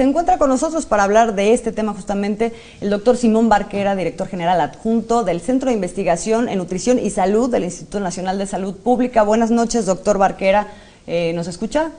se encuentra con nosotros para hablar de este tema justamente el doctor Simón Barquera, director general adjunto del Centro de Investigación en Nutrición y Salud del Instituto Nacional de Salud Pública. Buenas noches, doctor Barquera. ¿Nos escucha?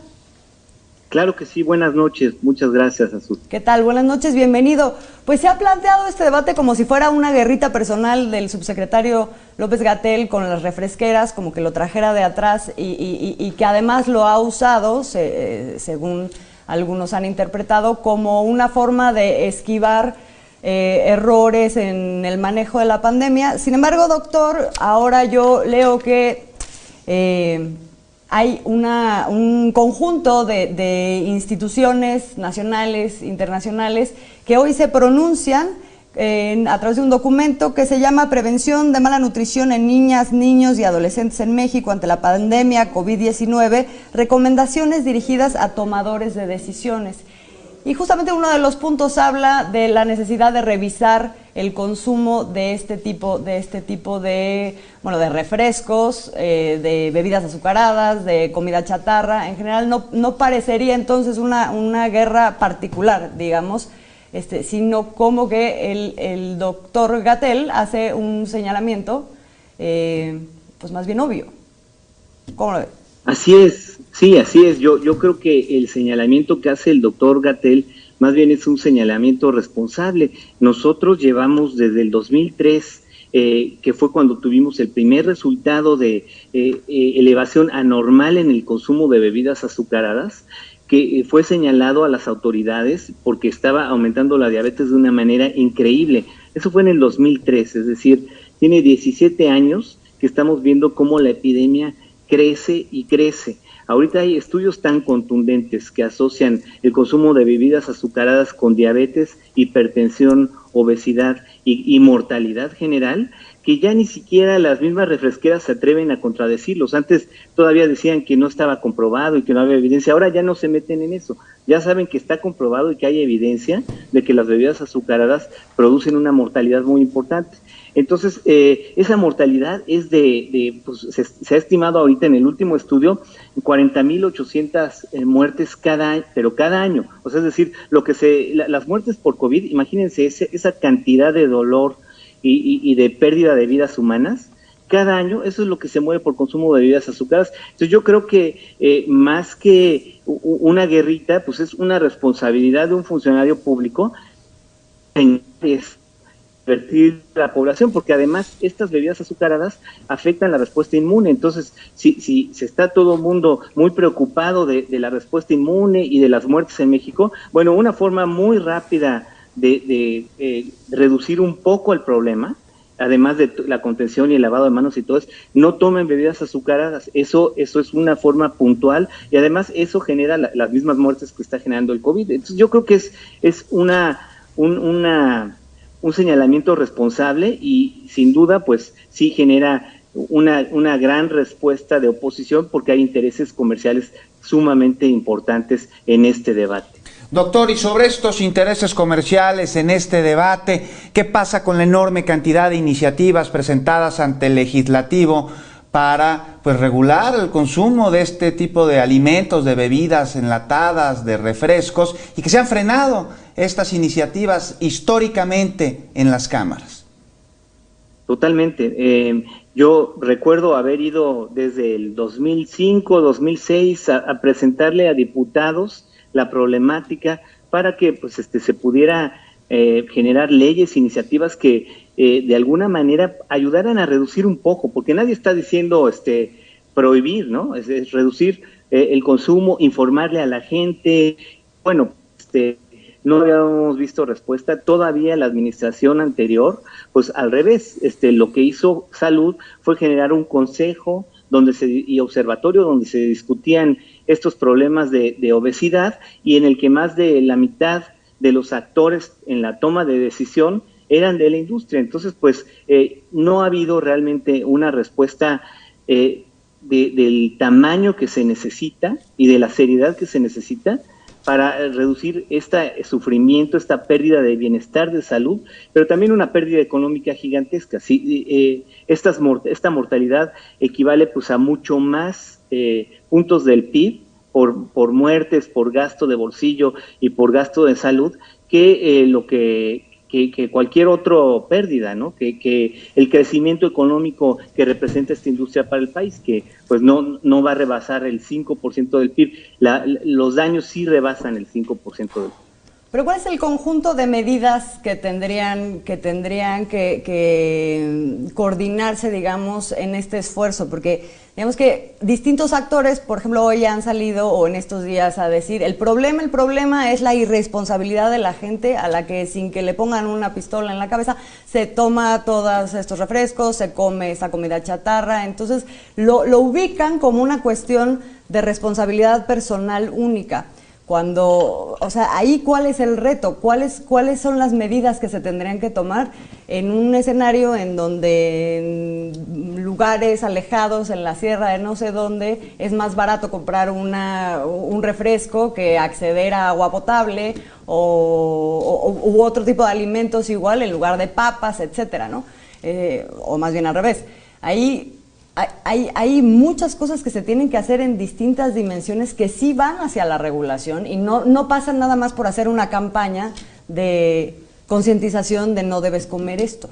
Claro que sí, buenas noches, muchas gracias, Azul. ¿Qué tal? Buenas noches, bienvenido. Pues se ha planteado este debate como si fuera una guerrita personal del subsecretario López-Gatell con las refresqueras, como que lo trajera de atrás y que además lo ha usado, según algunos han interpretado, como una forma de esquivar errores en el manejo de la pandemia. Sin embargo, doctor, ahora yo leo que hay un conjunto de instituciones nacionales, internacionales, que hoy se pronuncian a través de un documento que se llama Prevención de mala nutrición en niñas, niños y adolescentes en México ante la pandemia COVID-19, recomendaciones dirigidas a tomadores de decisiones. Y justamente uno de los puntos habla de la necesidad de revisar el consumo de este tipo de refrescos, de bebidas azucaradas, de comida chatarra. En general no parecería entonces una guerra particular, digamos, sino como que el doctor Gatell hace un señalamiento pues más bien obvio. ¿Cómo lo ve? Así es, sí, así es. Yo creo que el señalamiento que hace el doctor Gatell más bien es un señalamiento responsable. Nosotros llevamos desde el 2003, que fue cuando tuvimos el primer resultado de elevación anormal en el consumo de bebidas azucaradas, que fue señalado a las autoridades porque estaba aumentando la diabetes de una manera increíble. Eso fue en el 2003, es decir, tiene 17 años que estamos viendo cómo la epidemia crece y crece. Ahorita hay estudios tan contundentes que asocian el consumo de bebidas azucaradas con diabetes, hipertensión, obesidad y mortalidad general, que ya ni siquiera las mismas refresqueras se atreven a contradecirlos. Antes todavía decían que no estaba comprobado y que no había evidencia, ahora ya no se meten en eso. Ya saben que está comprobado y que hay evidencia de que las bebidas azucaradas producen una mortalidad muy importante. Entonces, esa mortalidad es pues, se ha estimado ahorita en el último estudio 40,800 muertes cada año, pero cada año. O sea, es decir, las muertes por COVID, imagínense esa cantidad de dolor y de pérdida de vidas humanas. Cada año, eso es lo que se muere por consumo de bebidas azucaradas. Entonces yo creo que más que una guerrita, pues es una responsabilidad de un funcionario público en advertir a la población, porque además estas bebidas azucaradas afectan la respuesta inmune. Entonces, si se está todo el mundo muy preocupado de la respuesta inmune y de las muertes en México, bueno, una forma muy rápida de reducir un poco el problema, además de la contención y el lavado de manos y todo eso, no tomen bebidas azucaradas. Eso es una forma puntual y además eso genera las mismas muertes que está generando el COVID. Entonces yo creo que es un señalamiento responsable y sin duda pues sí genera una gran respuesta de oposición porque hay intereses comerciales sumamente importantes en este debate. Doctor, y sobre estos intereses comerciales en este debate, ¿qué pasa con la enorme cantidad de iniciativas presentadas ante el legislativo para regular el consumo de este tipo de alimentos, de bebidas enlatadas, de refrescos, y que se han frenado estas iniciativas históricamente en las cámaras? Totalmente. Yo recuerdo haber ido desde el 2005, 2006 a presentarle a diputados la problemática para que pues se pudiera generar leyes, iniciativas que de alguna manera ayudaran a reducir un poco, porque nadie está diciendo prohibir, ¿no? Es reducir el consumo, informarle a la gente. Bueno, no habíamos visto respuesta todavía. La administración anterior, pues al revés, lo que hizo Salud fue generar un consejo y observatorio donde se discutían estos problemas de obesidad y en el que más de la mitad de los actores en la toma de decisión eran de la industria. Entonces, pues no ha habido realmente una respuesta del tamaño que se necesita y de la seriedad que se necesita para reducir este sufrimiento, esta pérdida de bienestar de salud, pero también una pérdida económica gigantesca. ¿Sí? Esta mortalidad equivale pues a mucho más puntos del PIB por muertes, por gasto de bolsillo y por gasto de salud, que cualquier otra pérdida, ¿no? Que el crecimiento económico que representa esta industria para el país, que pues no va a rebasar el 5% del PIB. Los daños sí rebasan el 5% del PIB. Pero ¿cuál es el conjunto de medidas que tendrían que coordinarse, digamos, en este esfuerzo? Porque digamos que distintos actores, por ejemplo, hoy han salido o en estos días a decir, el problema es la irresponsabilidad de la gente a la que sin que le pongan una pistola en la cabeza se toma todos estos refrescos, se come esa comida chatarra. Entonces lo ubican como una cuestión de responsabilidad personal única. Cuando, o sea, ahí ¿cuál es el reto? ¿Cuáles son las medidas que se tendrían que tomar en un escenario en donde en lugares alejados, en la sierra de no sé dónde, es más barato comprar un refresco que acceder a agua potable u otro tipo de alimentos igual en lugar de papas, etcétera, ¿no? O más bien al revés. Ahí hay muchas cosas que se tienen que hacer en distintas dimensiones que sí van hacia la regulación y no pasan nada más por hacer una campaña de concientización de no debes comer esto.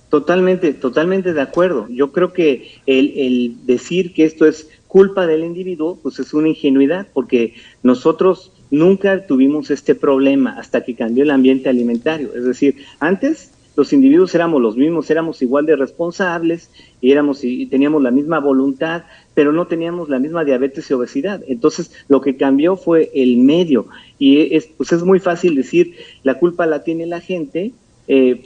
Totalmente de acuerdo. Yo creo que el decir que esto es culpa del individuo, pues es una ingenuidad, porque nosotros nunca tuvimos este problema hasta que cambió el ambiente alimentario. Es decir, antes los individuos éramos los mismos, éramos igual de responsables y teníamos la misma voluntad, pero no teníamos la misma diabetes y obesidad. Entonces, lo que cambió fue el medio. Y pues es muy fácil decir, la culpa la tiene la gente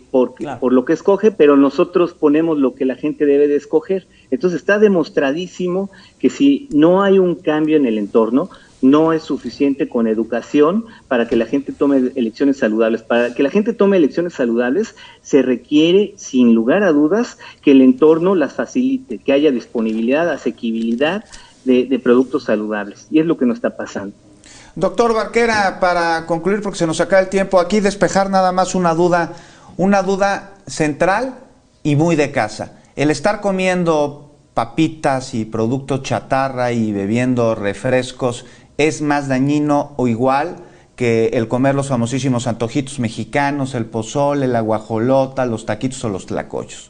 por lo que escoge, pero nosotros ponemos lo que la gente debe de escoger. Entonces, está demostradísimo que si no hay un cambio en el entorno, no es suficiente con educación para que la gente tome elecciones saludables. Para que la gente tome elecciones saludables se requiere, sin lugar a dudas, que el entorno las facilite, que haya disponibilidad, asequibilidad de productos saludables. Y es lo que nos está pasando. Doctor Barquera, para concluir, porque se nos acaba el tiempo, aquí despejar nada más una duda central y muy de casa. El estar comiendo papitas y productos chatarra y bebiendo refrescos, ¿es más dañino o igual que el comer los famosísimos antojitos mexicanos, el pozole, la guajolota, los taquitos o los tlacoyos?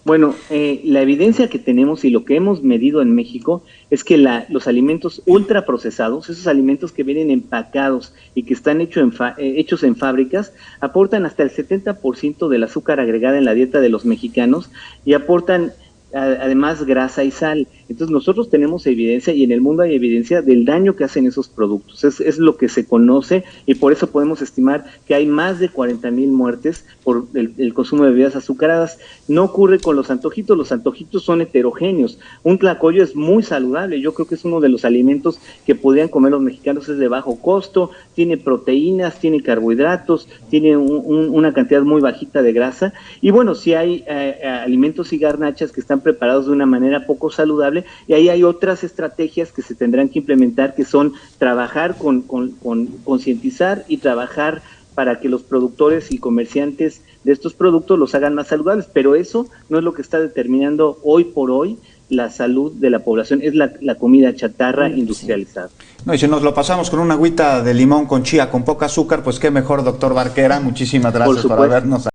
Bueno, la evidencia que tenemos y lo que hemos medido en México es que los alimentos ultraprocesados, esos alimentos que vienen empacados y que están hechos en fábricas, aportan hasta el 70% del azúcar agregada en la dieta de los mexicanos y aportan además grasa y sal. Entonces nosotros tenemos evidencia y en el mundo hay evidencia del daño que hacen esos productos. Es lo que se conoce y por eso podemos estimar que hay más de 40,000 muertes por el consumo de bebidas azucaradas. No ocurre con los antojitos son heterogéneos. Un tlacoyo es muy saludable, yo creo que es uno de los alimentos que podrían comer los mexicanos, es de bajo costo, tiene proteínas, tiene carbohidratos, tiene una cantidad muy bajita de grasa y bueno, sí hay alimentos y garnachas que están preparados de una manera poco saludable y ahí hay otras estrategias que se tendrán que implementar que son trabajar con concientizar y trabajar para que los productores y comerciantes de estos productos los hagan más saludables, pero eso no es lo que está determinando hoy por hoy la salud de la población, es la comida chatarra industrializada. No, y si nos lo pasamos con una agüita de limón con chía con poca azúcar, pues qué mejor, doctor Barquera. Muchísimas gracias por habernos